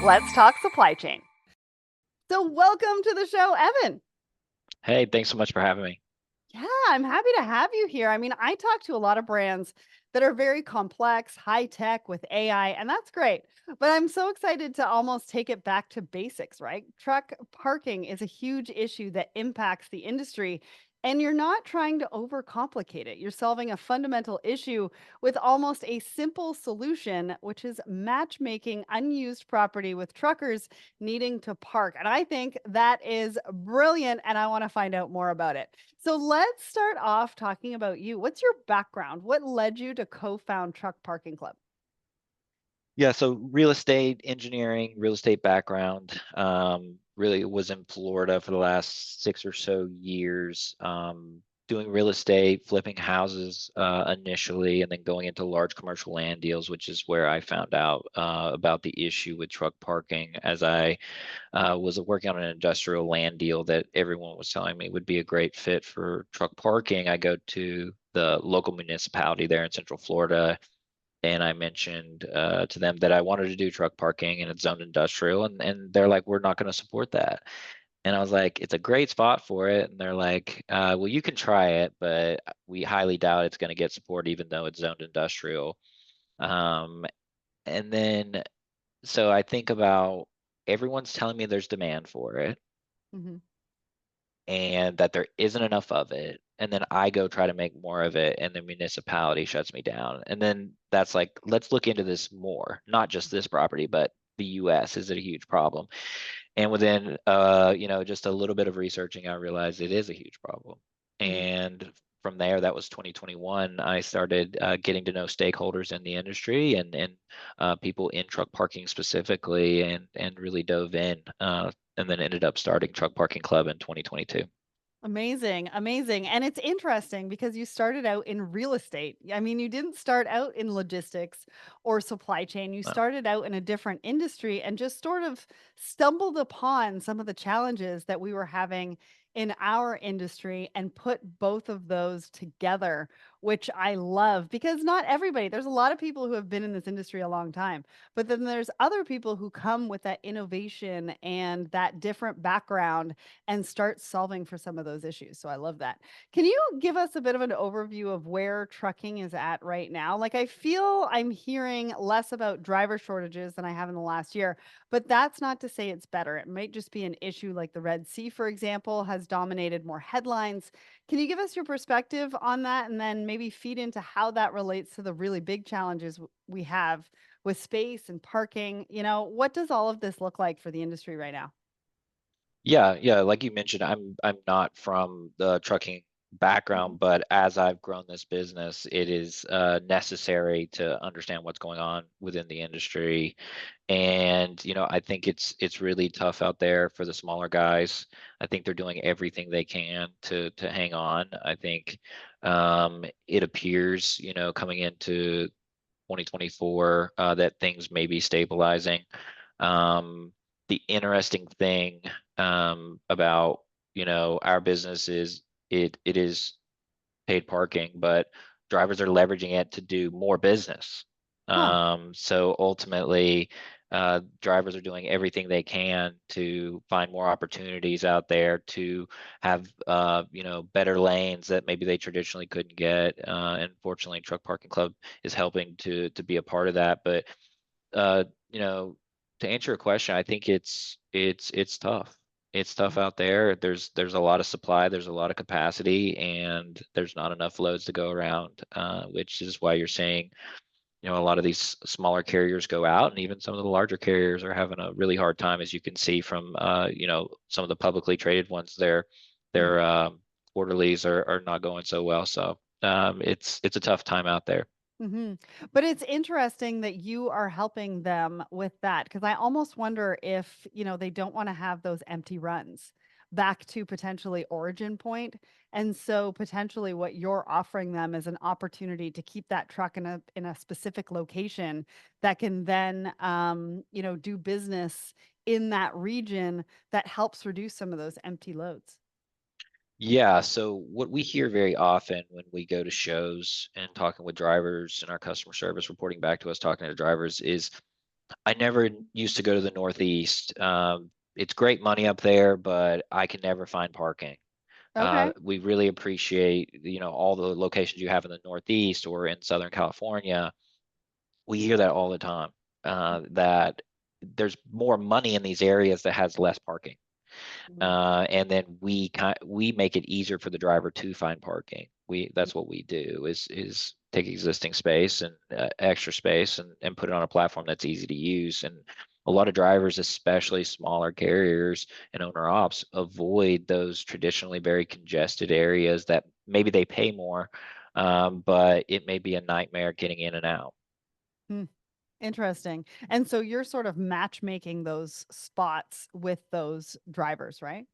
Let's talk supply chain. So, welcome to the show, Evan. Hey, thanks so much for having me. Yeah, I'm happy to have you here. I mean, I talk to a lot of brands that are very complex, high tech with AI, and that's great. But I'm so excited to almost take it back to basics, right? Truck parking is a huge issue that impacts the industry. And you're not trying to overcomplicate it. You're solving a fundamental issue with almost a simple solution, which is matchmaking unused property with truckers needing to park. And I think that is brilliant. And I want to find out more about it. So let's start off talking about you. What's your background? What led you to co-found Truck Parking Club? Yeah, so real estate engineering, real estate background, really was in Florida for the last 6 or so years, doing real estate, flipping houses initially, and then going into large commercial land deals, which is where I found out about the issue with truck parking as I was working on an industrial land deal that everyone was telling me would be a great fit for truck parking. I go to the local municipality there in Central Florida and I mentioned to them that I wanted to do truck parking and it's zoned industrial, and they're like, we're not going to support that. And I was like, it's a great spot for it. And they're like, well, you can try it, but we highly doubt it's going to get support, even though it's zoned industrial. Um, and then, so I think about everyone's telling me there's demand for it Mhm. and that there isn't enough of it. And then I go try to make more of it, and the municipality shuts me down. And then that's like, let's look into this more, not just this property, but the US. Is it a huge problem? And within, just a little bit of researching, I realized it is a huge problem. Mhm. And from there, that was 2021. I started getting to know stakeholders in the industry and people in truck parking specifically, and really dove in. And then ended up starting Truck Parking Club in 2022. Amazing, amazing. And it's interesting because you started out in real estate. I mean, you didn't start out in logistics or supply chain. You Uh, started out in a different industry and just sort of stumbled upon some of the challenges that we were having in our industry and put both of those together, which I love because not everybody, there's a lot of people who have been in this industry a long time, but then there's other people who come with that innovation and that different background and start solving for some of those issues. So I love that. Can you give us a bit of an overview of where trucking is at right now? Like, I feel I'm hearing less about driver shortages than I have in the last year, but that's not to say it's better. It might just be an issue like the Red Sea, for example, has dominated more headlines. Can you give us your perspective on that and then maybe feed into how that relates to the really big challenges we have with space and parking? What does all of this look like for the industry right now? yeah, yeah. Like you mentioned, I'm not from the trucking Mhm. background, but as I've grown this business, it is necessary to understand what's going on within the industry. And I think it's really tough out there for the smaller guys. I think they're doing everything they can to hang on. I think it appears, coming into 2024, that things may be stabilizing. Um, the interesting thing about our business is it is paid parking, but drivers are leveraging it to do more business. Huh. So ultimately, drivers are doing everything they can to find more opportunities out there to have, better lanes that maybe they traditionally couldn't get. And fortunately, Truck Parking Club is helping to be a part of that. But uh, you know, to answer your question, I think it's tough. It's tough out there. There's a lot of supply, there's a lot of capacity, and there's not enough loads to go around, which is why you're seeing, a lot of these smaller carriers go out, and even some of the larger carriers are having a really hard time, as you can see from, some of the publicly traded ones. Their quarterlies are not going so well. So it's a tough time out there. Mhm. But it's interesting that you are helping them with that because I almost wonder if, they don't wanna have those empty runs back to potentially origin point, and so potentially what you're offering them is an opportunity to keep that truck in a specific location that can then, do business in that region that helps reduce some of those empty loads. Yeah, so what we hear very often when we go to shows and talking with drivers and our customer service reporting back to us talking to drivers is I never used to go to the Northeast. It's great money up there, but I can never find parking. Okay. We really appreciate, all the locations you have in the Northeast or in Southern California. We hear that all the time, that there's more money in these areas that has less parking. Mhm. And then we make it easier for the driver to find parking. That's what we do is take existing space and extra space and put it on a platform that's easy to use. And a lot of drivers, especially smaller carriers and owner ops, avoid those traditionally very congested areas that maybe they pay more, but it may be a nightmare getting in and out. Hmm. Interesting. And so you're sort of matchmaking those spots with those drivers, right?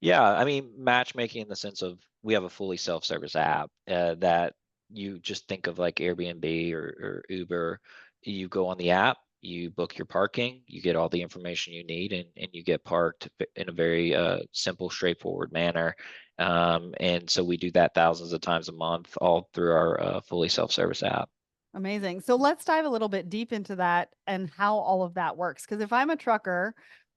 Yeah, I mean, matchmaking in the sense of we have a fully self-service app that you just think of like Airbnb or Uber. You go on the app, you book your parking, you get all the information you need, and you get parked in a very simple, straightforward manner. And so we do that thousands of times a month, all through our fully self-service app. Amazing. So let's dive a little bit deep into that and how all of that works. Because if I'm a trucker,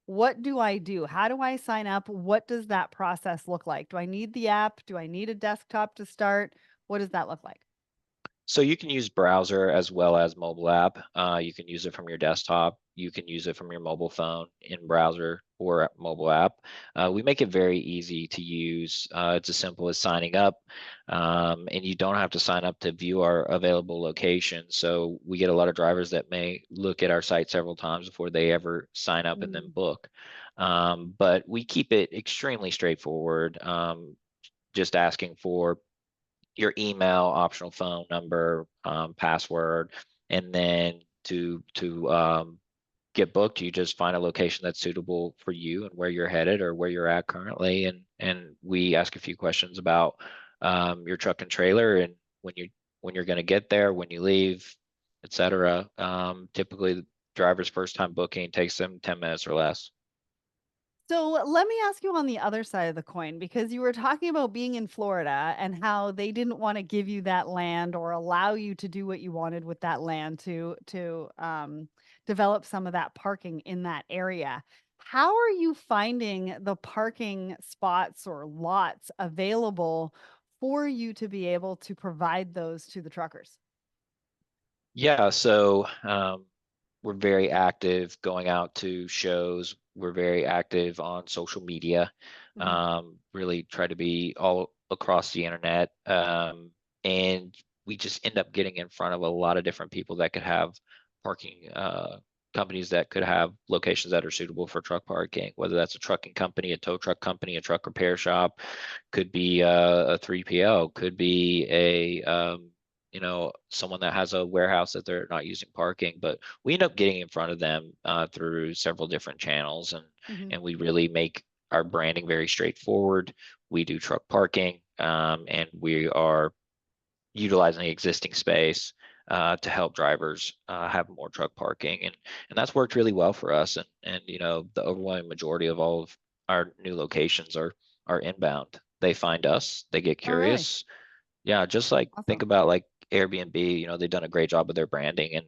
what do I do? How do I sign up? What does that process look like? Do I need the app? Do I need a desktop to start? What does that look like? So you can use browser as well as mobile app. You can use it from your desktop. You can use it from your mobile phone in browser or mobile app. We make it very easy to use. It's as simple as signing up, and you don't have to sign up to view our available locations. So we get a lot of drivers that may look at our site several times before they ever sign up and then Mm, book. But we keep it extremely straightforward. Just asking for your email, optional phone number, password, and then to get booked, you just find a location that's suitable for you and where you're headed or where you're at currently, and we ask a few questions about your truck and trailer and when you're going to get there, when you leave, etc. Typically, the driver's first time booking takes them 10 minutes or less. So let me ask you on the other side of the coin, because you were talking about being in Florida and how they didn't want to give you that land or allow you to do what you wanted with that land to develop some of that parking in that area. How are you finding the parking spots or lots available for you to be able to provide those to the truckers? Yeah, so we're very active going out to shows. We're very active on social media. Mhm. Really try to be all across the internet. And we just end up getting in front of a lot of different people that could have parking companies that could have locations that are suitable for truck parking, whether that's a trucking company, a tow truck company, a truck repair shop, could be a 3PL, could be someone that has a warehouse that they're not using parking, but we end up getting in front of them through several different channels, Mhm. and we really make our branding very straightforward. We do truck parking, and we are utilizing existing space to help drivers have more truck parking, and that's worked really well for us. And the overwhelming majority of all of our new locations are inbound. They find us, they get Oh, really? curious. Yeah, just like think Awesome. about like Airbnb, they've done a great job of their branding, and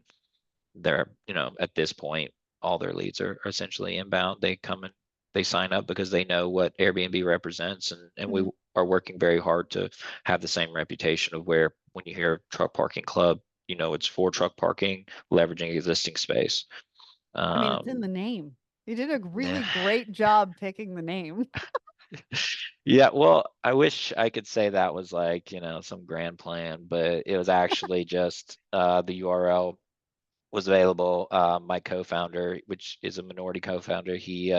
they're, at this point, all their leads are essentially inbound. They come and they sign up because they know what Airbnb represents, and we Mhm. are working very hard to have the same reputation of where when you hear truck parking club, it's for truck parking, leveraging existing space. I mean, it's in Um, the name. You did a yeah. really great job picking the name. Yeah, well, I wish I could say that was like, some grand plan, but it was actually just the URL was available. My co-founder, which is a minority co-founder, he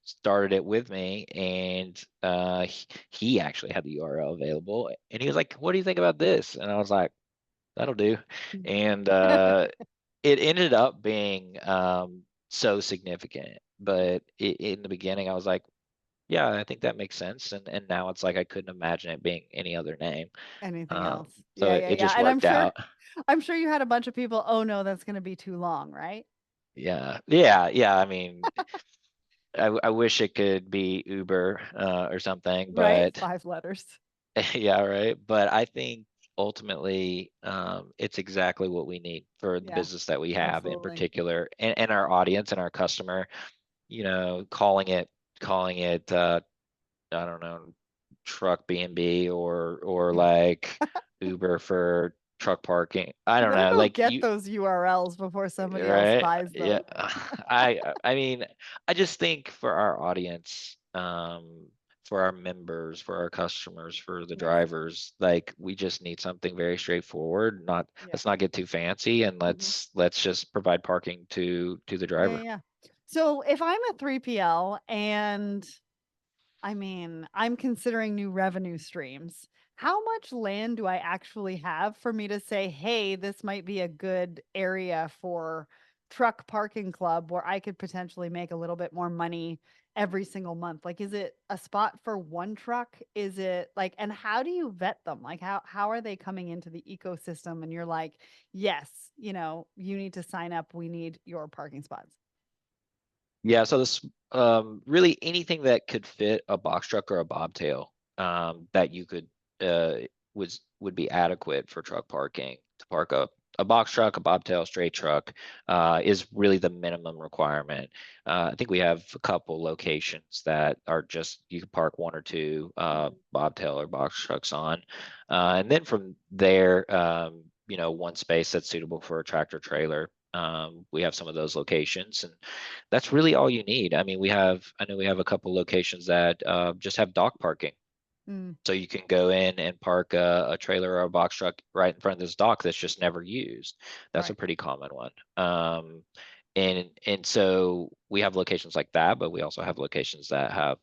started it with me, and he actually had the URL available, and he was like, "What do you think about this?" And I was like, "That'll do." And it ended up being so significant, but in the beginning, I was like, "Yeah, I think that makes sense," and now it's like I couldn't imagine it being any other name. Anything Um, else. so Yeah, it, yeah, it yeah, just and worked out. I'm sure you had a bunch of people, "Oh, no, that's gonna be too long," right? Yeah, yeah, yeah. I mean, I wish it could be Uber or something, Right? but 5 letters. yeah, right. But I think ultimately, it's exactly what we need for the Yeah, business that we have in absolutely. particular, and our audience and our customer. Calling it I don't know, truck B&B or like Uber for truck parking. I You don't better know, go like get you, those URLs before somebody else right? buys Yeah. them. I mean, I just think for our audience, for our members, for our customers, for the Yes. drivers, like we just need something very straightforward. Not Yeah. Let's not get too fancy, and Mhm. let's just provide parking to the Yeah, yeah, driver. yeah. So if I'm a 3PL and I mean, I'm considering new revenue streams. How much land do I actually have for me to say, hey, this might be a good area for truck parking club where I could potentially make a little bit more money every single month? Like, is it a spot for one truck? Is it like, and how do you vet them? Like, how are they coming into the ecosystem? And you're like, yes, you need to sign up. We need your parking spots. Yeah, so this really anything that could fit a box truck or a bobtail, that you could uh would be adequate for truck parking. To park a box truck, a bobtail, straight truck, is really the minimum requirement. I think we have a couple locations that are just you can park one or two Mhm. bobtail or box trucks on, and then from there, one space that's suitable for a tractor trailer. We have some of those locations, and that's really all you need. I mean, I know we have a couple locations that just have dock parking. Mm, So you can go in and park a trailer or a box truck right in front of this dock that's just never used. That's a right. pretty common one. And so we have locations like that, but we also have locations that have,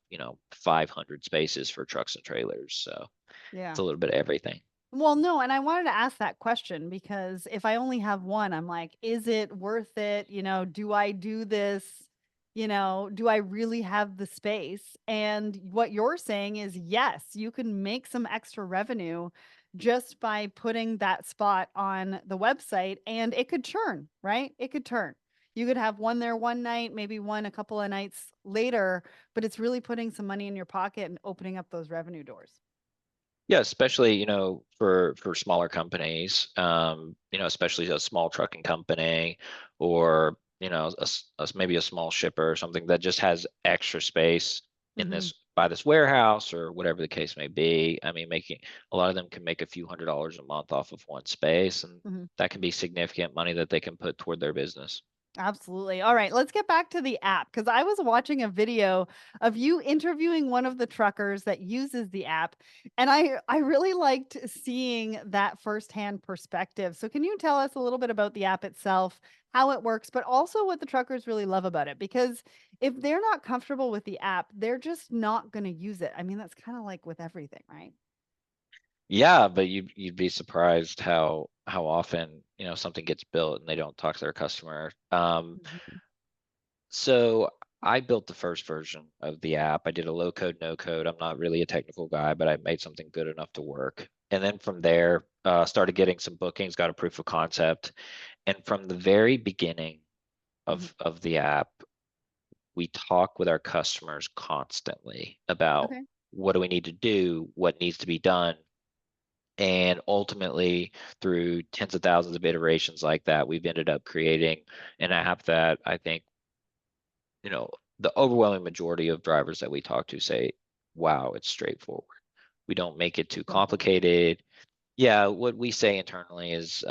500 spaces for trucks and trailers. So it's Yeah. a little bit of everything. Well, no, and I wanted to ask that question because if I only have one, I'm like, is it worth it? Do I do this? Do I really have the space? And what you're saying is yes, you can make some extra revenue just by putting that spot on the website and it could churn, right? It could turn. You could have one there one night, maybe one a couple of nights later, but it's really putting some money in your pocket and opening up those revenue doors. Yeah, especially, for smaller companies, especially a small trucking company or, maybe a small shipper or something that just has extra space in Mhm. this warehouse or whatever the case may be. I mean, making a lot of them can make a few $100s a month off of one space, and Mhm. that can be significant money that they can put toward their business. Absolutely. All right, let's get back to the app because I was watching a video of you interviewing one of the truckers that uses the app, and I really liked seeing that firsthand perspective. So, can you tell us a little bit about the app itself, how it works, but also what the truckers really love about it? Because if they're not comfortable with the app, they're just not going to use it. I mean, that's kind of like with everything, right? Yeah, but you'd be surprised how often, something gets built and they don't talk to their customer. Mhm. So I built the first version of the app. I did a low code, no code. I'm not really a technical guy, but I made something good enough to work. And then from there, started getting some bookings, got a proof of concept. And from the very beginning Mhm. of the app, we talk with our customers constantly about Okay. what do we need to do, what needs to be done. And ultimately, through tens of thousands of iterations like that, we've ended up creating an app that I think you know, the overwhelming majority of drivers that we talk to say, wow, it's straightforward. We don't make it too Simple. complicated. Yeah, what we say internally is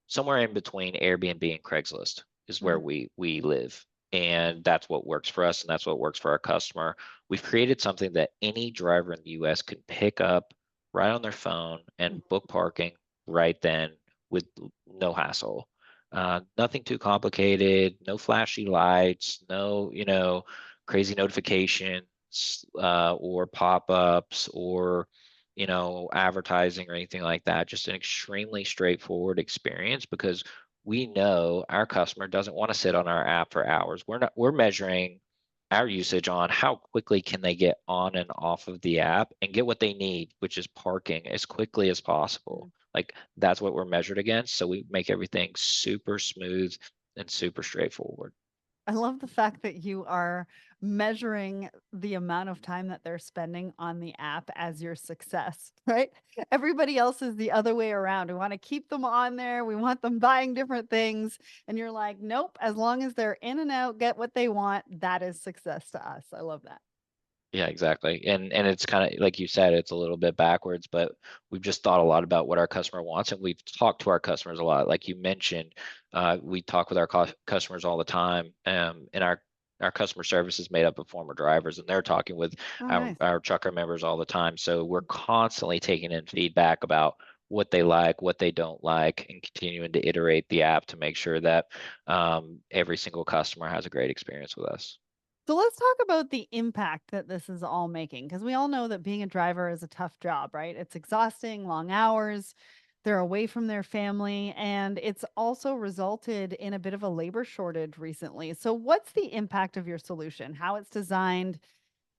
somewhere in between Airbnb and Craigslist is where Mhm. we live. And that's what works for us and that's what works for our customer. We've created something that any driver in the US can pick up right on their phone and Mhm. book parking right then with no hassle. Nothing too complicated, no flashy lights, no, crazy notifications or pop-ups or advertising or anything like that. Just an extremely straightforward experience because we know our customer doesn't want to sit on our app for hours. We're measuring our usage on how quickly can they get on and off of the app and get what they need, which is parking as quickly as possible. Mhm. Like that's what we're measured against. So we make everything super smooth and super straightforward. I love the fact that you are measuring the amount of time that they're spending on the app as your success, right? Everybody else is the other way around. We want to keep them on there. We want them buying different things. And you're like, nope, as long as they're in and out, get what they want, that is success to us. I love that. Yeah, exactly. And it's kind of like you said, it's a little bit backwards, but we've just thought a lot about what our customer wants, and we've talked to our customers a lot. Like you mentioned, we talk with our customers all the time, and our customer service is made up of former drivers, and they're talking with Oh, our nice. our trucker members all the time. So we're constantly taking in feedback about what they like, what they don't like, and continuing to iterate the app to make sure that every single customer has a great experience with us. So let's talk about the impact that this is all making because we all know that being a driver is a tough job, right? It's exhausting, long hours, they're away from their family, and it's also resulted in a bit of a labor shortage recently. So, what's the impact of your solution? How it's designed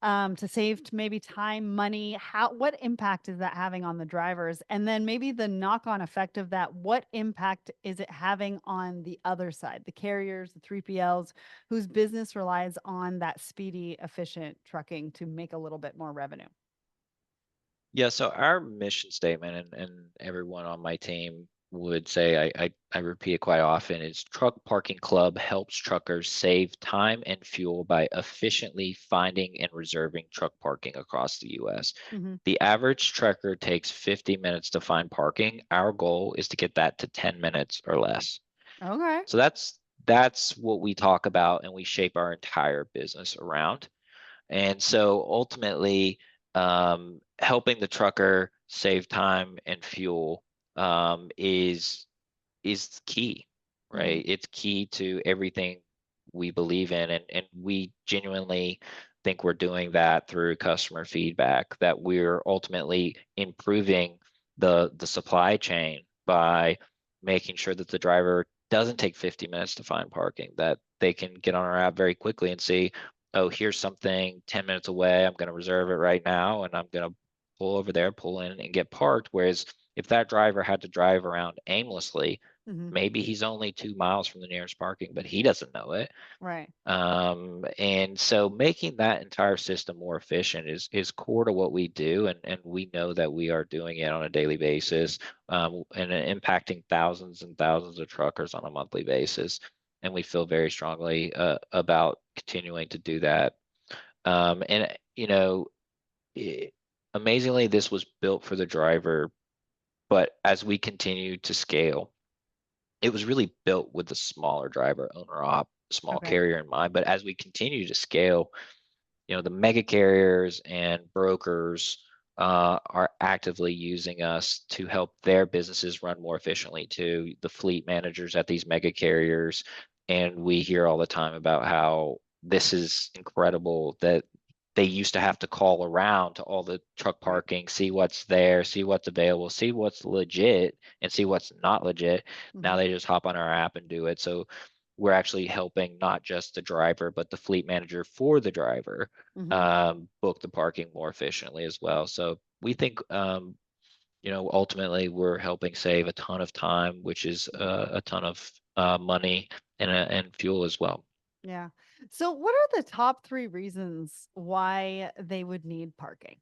to save maybe time, money? How what impact is that having on the drivers? And then maybe the knock-on effect of that, what impact is it having on the other side, the carriers, the 3PLs, whose business relies on that speedy, efficient trucking to make a little bit more revenue? Yeah, so our mission statement, and everyone on my team would say, I repeat it quite often, is Truck Parking Club helps truckers save time and fuel by efficiently finding and reserving truck parking across the US. Hmm. The average trucker takes 50 minutes to find parking. Our goal is to get that to 10 minutes or less. Okay. So that's what we talk about and we shape our entire business around. And so ultimately, helping the trucker save time and fuel is key, Hmm. right? It's key to everything we believe in, and we genuinely think we're doing that through customer feedback, that we're ultimately improving the supply chain by making sure that the driver doesn't take 50 minutes to find parking, that they can get on our app very quickly and see, oh, here's something 10 minutes away. I'm going to reserve it right now, and I'm going to pull over there, pull in, and get parked. Whereas if that driver had to drive around aimlessly, Hmm. maybe he's only 2 miles from the nearest parking, but he doesn't know it. Right. And so making that entire system more efficient is core to what we do, and we know that we are doing it on a daily basis, and impacting thousands and thousands of truckers on a monthly basis. And we feel very strongly about continuing to do that. And i- amazingly, this was built for the driver, but as we continue to scale, it was really built with the smaller driver, owner op, small Okay. carrier in mind. But as we continue to scale, the mega carriers and brokers are actively using us to help their businesses run more efficiently too. The fleet managers at these mega carriers, and we hear all the time about how this is incredible that they used to have to call around to all the truck Right. parking, see what's there, see what's available, see what's legit, and see what's not legit. Now Hmm. they just hop on our app and do it. So we're actually helping not just the driver, but the fleet manager for the driver Hmm. book the parking more efficiently as well. So we think, ultimately we're helping save a ton of time, which is a ton of money and fuel as well. Yeah. So, what are the top three reasons why they would need parking?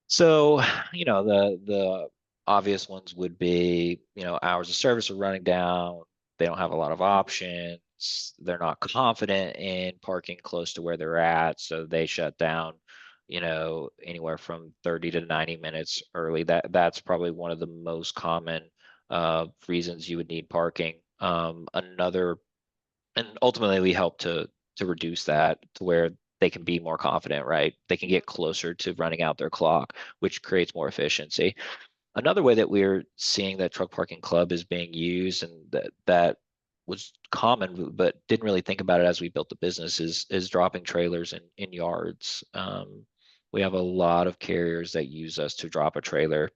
So, the obvious ones would be, hours of service are running down. They don't have a lot of options. They're not confident in parking close to where they're at, so they shut down, anywhere from 30 to 90 minutes early. That's probably one of the most common reasons you would need parking. Another, and ultimately we help to reduce that to where they can be more confident, right? They can Mhm. get closer to running out their clock, which creates more efficiency. Another way that we're seeing that Truck Parking Club is being used, and that was common but didn't really think about it as we built the business, is dropping trailers in yards. We have a lot of carriers that use us to drop a trailer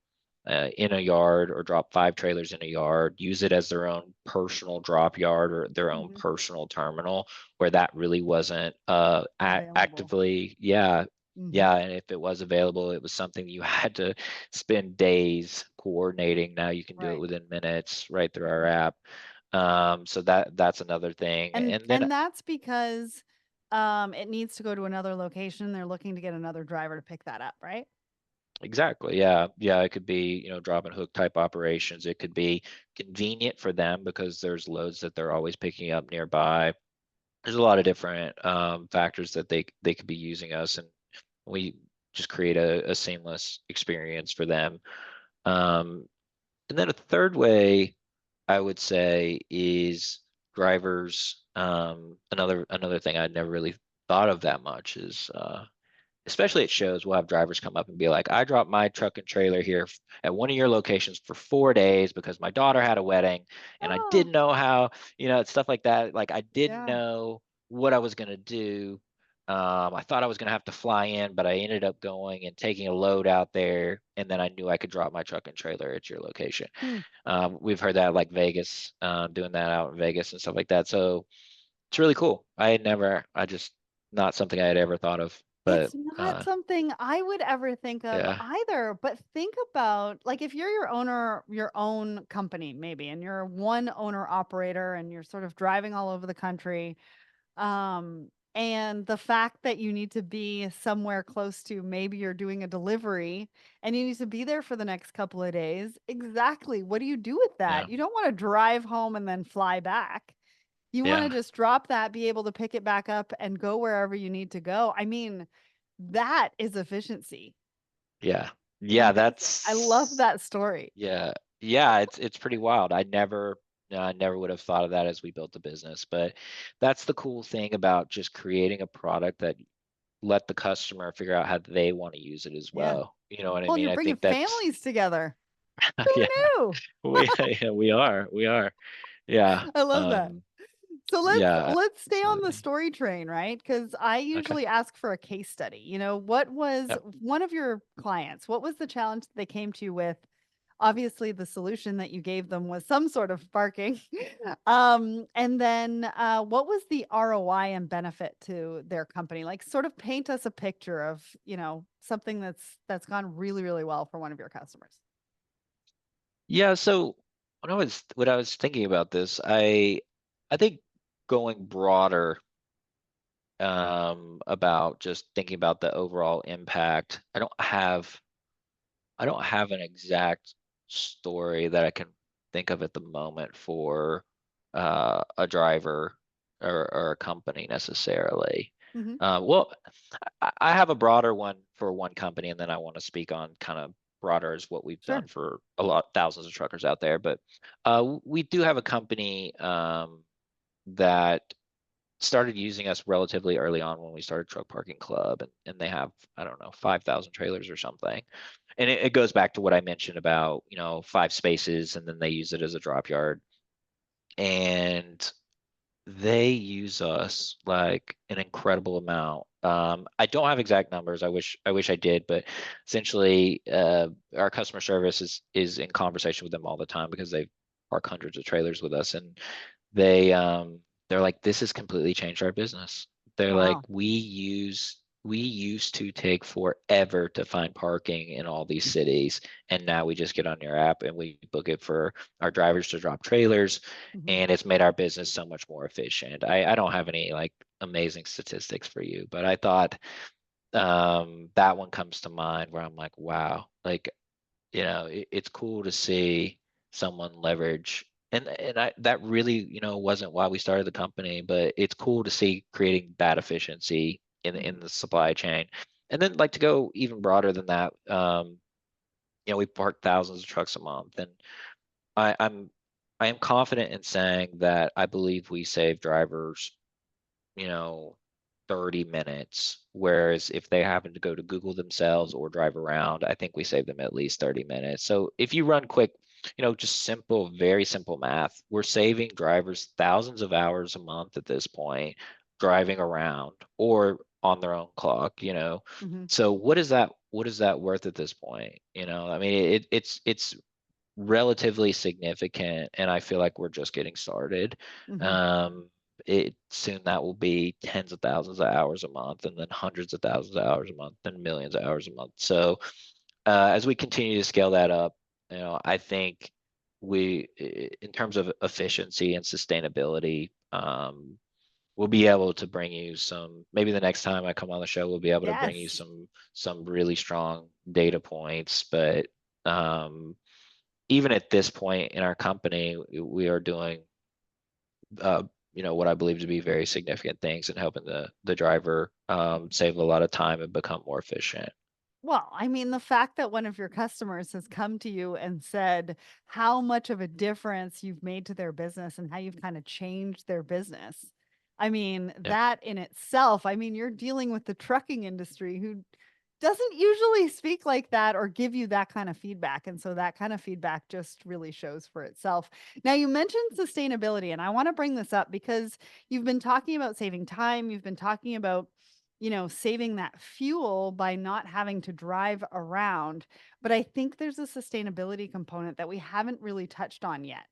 in a yard, or drop 5 trailers in a yard, use it as their own personal drop yard or their own Mhm. personal terminal, where that really wasn't Available. actively. Yeah. Mhm. Yeah, and if it was available, it was something you had to spend days coordinating. Now you can do it Right. within minutes right through our Mhm. app. So that's another thing. And And then that's because it needs to go to another location. They're looking to get another driver to pick that up, right? exactly, yeah, yeah, it could be, drop and hook type operations. It could be convenient for them because there's loads that they're always picking up nearby. There's a lot of different factors that they could be using us, and we just create a seamless experience for them. Um, and then a third way I would say is drivers. Another thing I'd never really thought of that much is especially at shows, we'll have drivers come up and be like, I dropped my truck and trailer here at one of your locations for 4 days because my daughter had a wedding and I Oh, didn't know how, stuff like that. Like I didn't yeah. know what I was going to do. I thought I was going to have to fly in, but I ended up going and taking a load out there. And then I knew I could drop my truck and trailer at your location. Hmm. We've heard that like Vegas, doing that out in Vegas and stuff like that. So it's really cool. I just, not something I had ever thought of, but It's not something I would ever think of yeah, either, but think about like if you're your own company maybe, and you're one owner operator and you're sort of driving all over the country, and the fact that you need to be somewhere close to maybe you're doing a delivery and you need to be there for the next couple of days. Exactly. What do you do with yeah, that? You don't want to drive home and then fly back. You wanna yeah, just drop that, be able to pick it back up, and go wherever you need to go. I mean, that is efficiency. yeah, yeah. Amazing. I love That's that story. yeah, yeah. It's pretty wild. I never would have thought of that as we built the business, but that's the cool thing about just creating a product that let the customer figure out how they want to use it as Yeah. well. You know what I Well, and mean? you're I bringing think that's families together. Who yeah, knew? yeah, we are, yeah, I love that. So yeah, let's stay on the absolutely. story train, right? Because I Okay. usually ask for a case study. What was Yep. one of your clients? What was the challenge they came to you with? Obviously, the solution that you gave them was some sort of parking. And then what was the ROI and benefit to their company? Like, sort of paint us a picture of something that's gone really, really well for one of your customers. Yeah, so when I was thinking about this, I think going broader, about just thinking about the overall impact. I don't have an exact story that I can think of at the moment for a driver or a company necessarily. Hmm. Well, I have a broader one for one company, and then I want to speak on kind of broader as what we've done Sure. for thousands of truckers out there. But we do have a company that started using us relatively early on when we started Truck Parking Club, and they have, I don't know, 5,000 trailers or something. And it goes back to what I mentioned about, 5 spaces, and then they use it as a drop yard. And they use us like an incredible amount. I don't have exact numbers. I wish I did, but essentially, our customer service is in conversation with them all the time because they park hundreds of trailers with us, and they're like, this has completely changed our business. They're like, Wow. we used to take forever to find parking in all these cities, and now we just get on your app and we book it for our drivers to drop trailers, Hmm. and it's made our business so much more efficient. I don't have any like amazing statistics for you, but I thought that one comes to mind where I'm like, wow, like, it's cool to see someone leverage, and that really, wasn't why we started the company, but it's cool to see creating that efficiency in Hmm. the supply chain. And then like to go even broader than that, we park thousands of trucks a month, and I, I'm I am confident in saying that I believe we save drivers, you know, 30 minutes. Whereas if they happen to go to Google themselves or drive around, I think we save them at least 30 minutes. So if you run quick, just simple, very simple math, we're saving drivers thousands of hours a month at this point, driving around or on their own clock. Hmm. So what is that worth at this point? I mean, it's relatively significant, and I feel like we're just getting started. Hmm. Um, it soon that will be tens of thousands of hours a month, and then hundreds of thousands of hours a month, and millions of hours a month. So as we continue to scale that up, I think in terms of efficiency and sustainability, we'll be able to bring you some, maybe the next time I come on the show, we'll be able to bring you Yes. some really strong data points. But um, even at this point in our company, we are doing uh, what I believe to be very significant things and helping the driver save a lot of time and become more efficient. Well, I mean, the fact that one of your customers has come to you and said how much of a difference you've made to their business and how you've kind of changed their business. I mean, Yeah. that in itself, I mean, you're dealing with the trucking industry who doesn't usually speak like that or give you that kind of feedback. And so that kind of feedback just really shows for itself. Now, you mentioned sustainability, and I want to bring this up because you've been talking about saving time, you've been talking about saving that fuel by not having to drive around. But I think there's a sustainability component that we haven't really touched on yet.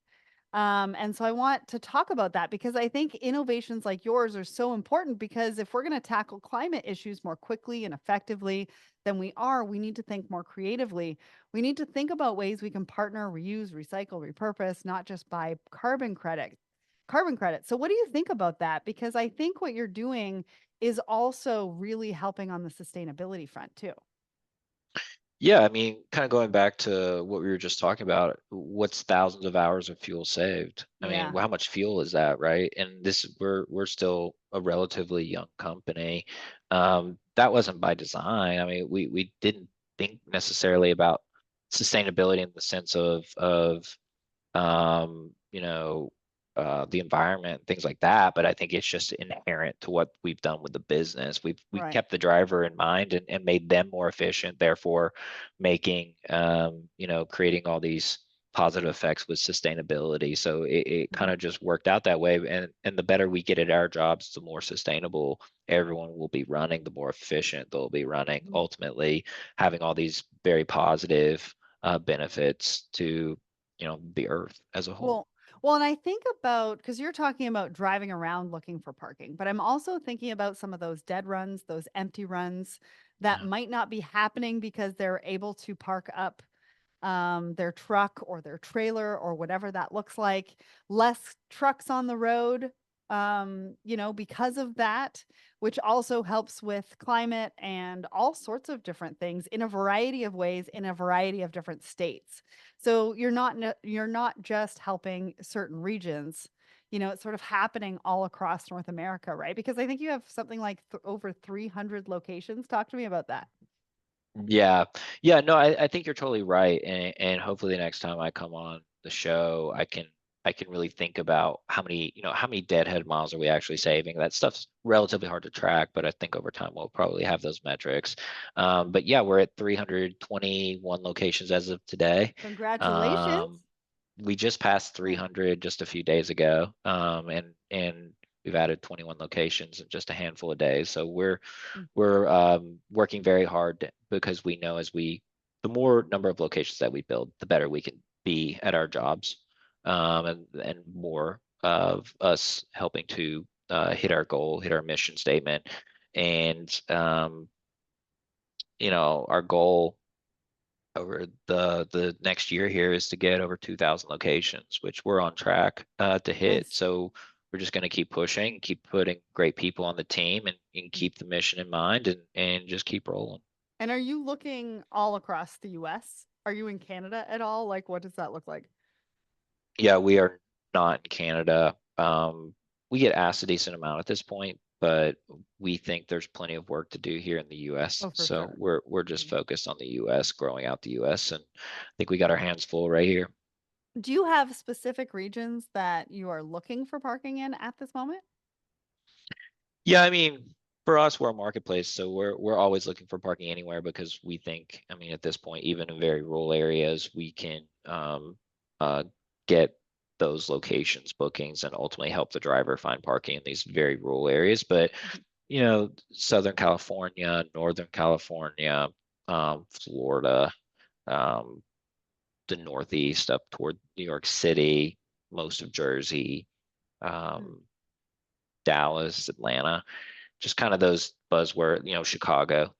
And so I want to talk about that because I think innovations like yours are so important because if we're going to tackle climate issues more quickly and effectively than we are, we need to think more creatively. We need to think about ways we can partner, reuse, recycle, repurpose, not just buy carbon credit. Carbon credit. So what do you think about that? Because I think what you're doing is also really helping on the sustainability front too. Yeah, I mean, kind of going back to what we were just talking about, what's thousands of hours of fuel saved? I mean, Yeah, how much fuel is that, right? And we're still a relatively young company. That wasn't by design. I mean, we didn't think necessarily about sustainability in the sense of the environment, things like that. But I think it's just inherent to what we've done with the business. We right. kept the driver in mind and made them more efficient, therefore making creating all these positive effects with sustainability. So it kind Mhm. of just worked out that way. And the better we get at our jobs, the more sustainable everyone will be running, the more efficient they'll be running, Mhm. ultimately having all these very positive benefits to the earth as a whole. Well, well, and I think about because you're talking about driving around looking for parking, but I'm also thinking about some of those dead runs, those empty runs that Yeah. might not be happening because they're able to park up their truck or their trailer or whatever that looks like. Less trucks on the road, because of that, which also helps with climate and all sorts of different things in a variety of ways in a variety of different states. So you're not just helping certain regions. It's sort of happening all across North America, right? Because I think you have something like over 300 locations. Talk to me about that. Yeah. Yeah, no, I think you're totally right. And hopefully the next time I come on the show, I can really think about how many deadhead miles are we actually saving. That stuff's relatively hard to track, but I think over time we'll probably have those metrics. But yeah, we're at 321 locations as of today. Um, Congratulations. we just passed Yeah. 300 just a few days ago. And we've added 21 locations in just a handful of days. So we're working very hard because we know the more number of locations that we build, the better we can be at our jobs, and more of us helping to hit our goal, hit our mission statement, and our goal over the next year here is to get over 2,000 locations, which we're on track to hit. Nice. So we're just going to keep pushing, keep putting great people on the team, and keep the mission in mind, and just keep rolling. And are you looking all across the US? Are you in Canada at all? Like, what does that look like? Yeah, we are not in Canada. We get asked a decent amount at this point, but we think there's plenty of work to do here in the US. Oh, for So sure. we're just Mhm. focused on the US, growing out the US, and I think we got our hands full right here. Do you have specific regions that you are looking for parking in at this moment? Yeah, I mean, for us, we're a marketplace, so we're always looking for parking anywhere because we think, I mean, at this point, even in very rural areas, we can get those locations bookings and ultimately help the driver find parking in these very rural areas. But Mhm. Southern California, Northern California, Florida, um, the Northeast up toward New York City, most of Jersey, Mm. um, Dallas, Atlanta, just kind of those buzzword, Chicago,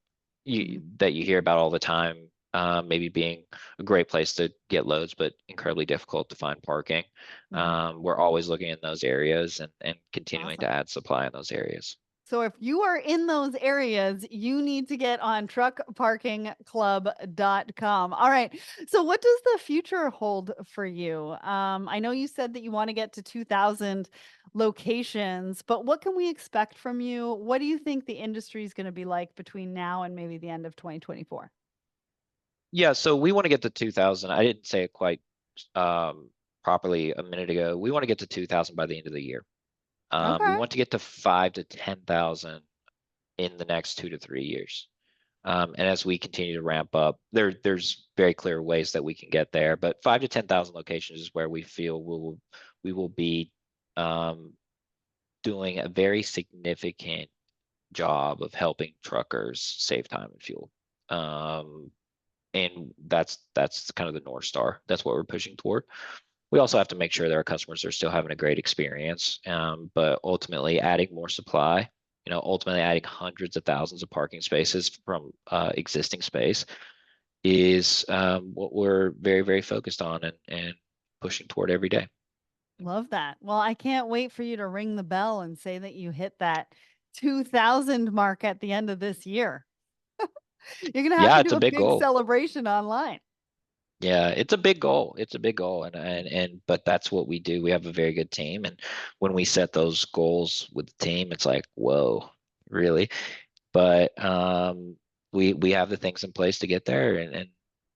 Mhm. that you hear about all the time. maybe being a great place to get loads, but incredibly difficult to find parking. Mhm. We're always looking in those areas and continuing to Awesome. add supply in those areas. So if you are in those areas, you need to get on truckparkingclub.com. All right. So what does the future hold for you? I know you said that you want to get to 2000 locations, but what can we expect from you? What do you think the industry is going to be like between now and maybe the end of 2024? Yeah, so we want to get to 2,000. I didn't say it quite um, properly a minute ago. We want to get to 2,000 by the end of the year. We Okay. want to get to 5 to 10,000 in the next 2 to 3 years. And as we continue to ramp up, there's very clear ways that we can get there. But 5 to 10,000 locations is where we feel we will be um, doing a very significant job of helping truckers save time and fuel. Um, and that's kind of the North Star. That's what we're pushing toward. We also have to make sure that our customers are still having a great experience, but ultimately adding more supply, ultimately adding hundreds of thousands of parking spaces from existing space is what we're very, very focused on and pushing toward every day. Love that. Well, I can't wait for you to ring the bell and say that you hit that 2000 mark at the end of this year. You're going to have Yeah, to it's do a a big big goal. celebration online. Yeah, it's a big goal. It's a big goal, and but that's what we do. We have a very good team, and when we set those goals with the team, it's like, whoa, really? But we have the things in place to get there, and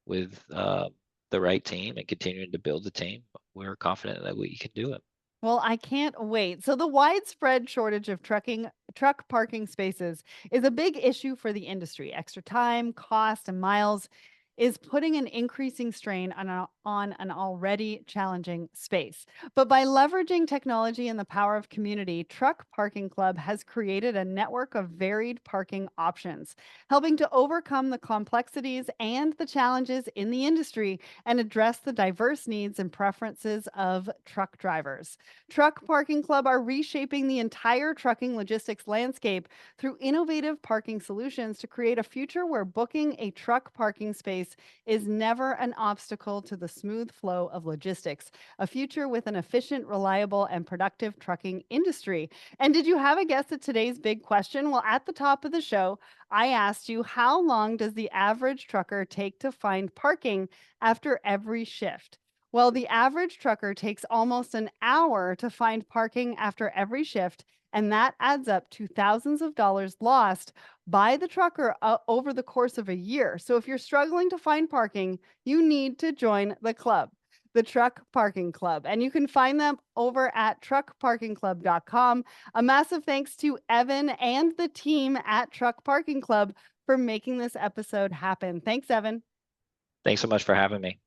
with the right team and continuing to build the team, we're confident that we can do it. Well, I can't wait. So the widespread shortage of truck parking spaces is a big issue for the industry. Extra time, cost, and miles is putting an increasing strain on an already challenging space. But by leveraging technology and the power of community, Truck Parking Club has created a network of varied parking options, helping to overcome the complexities and the challenges in the industry and address the diverse needs and preferences of truck drivers. Truck Parking Club are reshaping the entire trucking logistics landscape through innovative parking solutions to create a future where booking a truck parking space is never an obstacle to the smooth flow of logistics. A future with an efficient, reliable, and productive trucking industry. And did you have a guess at today's big question? Well, at the top of the show, I asked you, how long does the average trucker take to find parking after every shift? Well, the average trucker takes almost an hour to find parking after every shift, and that adds up to thousands of dollars lost by the trucker over the course of a year. So if you're struggling to find parking, you need to join the club, the Truck Parking Club, and you can find them over at truckparkingclub.com. A massive thanks to Evan and the team at Truck Parking Club for making this episode happen. Thanks, Evan. Thanks so much for having me.